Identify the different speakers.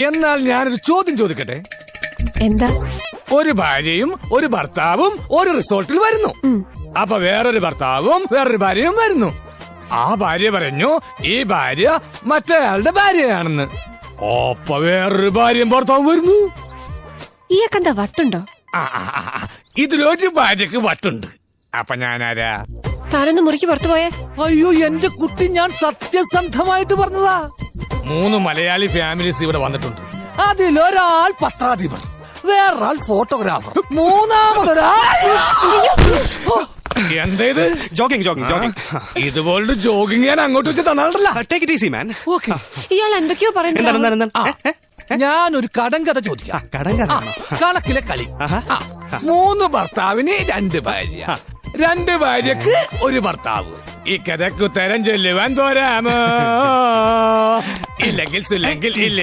Speaker 1: എന്നാൽ ഞാനൊരു ചോദ്യം ചോദിക്കട്ടെ?
Speaker 2: എന്താ?
Speaker 1: ഒരു ഭാര്യയും ഒരു ഭർത്താവും ഒരു റിസോർട്ടിൽ വരുന്നു. അപ്പൊ വേറൊരു ഭർത്താവും വേറൊരു ഭാര്യയും വരുന്നു. ആ ഭാര്യ പറഞ്ഞു ഈ ഭാര്യ മറ്റേയാളുടെ ഭാര്യയാണെന്ന്. ഒപ്പ വേറൊരു ഭാര്യയും ഭർത്താവും വരുന്നു.
Speaker 2: ഈയക്കെന്താ വട്ടുണ്ടോ?
Speaker 1: ഇതിലൊരു ഭാര്യക്ക് വട്ടുണ്ട്. അപ്പൊ ഞാനാരാ?
Speaker 2: താനൊന്ന് മുറിക്ക് പുറത്തു പോയേ.
Speaker 1: അയ്യോ എന്റെ കുട്ടി, ഞാൻ സത്യസന്ധമായിട്ട് പറഞ്ഞതാ. 3 മലയാളി ഫാമിലീസ് ഇവിടെ വന്നിട്ടുണ്ട്. അതിലൊരാൾ പത്രാധിപർ, വേറൊരാൾ ഫോട്ടോഗ്രാഫർ, മൂന്നാമതൊരാൾ എന്താ ഇത്?
Speaker 3: ജോഗിങ്.
Speaker 1: ഇതുപോലൊരു ജോഗിങ് ഞാൻ അങ്ങോട്ട് വെച്ച് തന്നാണ്ടല്ല.
Speaker 3: Take it easy man.
Speaker 2: ഇയാൾ എന്തൊക്കെയോ പറയുന്നത്.
Speaker 1: ഞാനൊരു കടങ്കഥ ചോദിക്കാം. കണക്കിലെ കളി. 3 ഭർത്താവിന് 2 ഭാര്യ, 2 ഭാര്യക്ക് 1 ഭർത്താവ്. ഈ കഥയ്ക്ക് ഉത്തരം ചൊല്ലുവാൻ പോരാമോ? ഇല്ലെങ്കിൽ ഇല്ല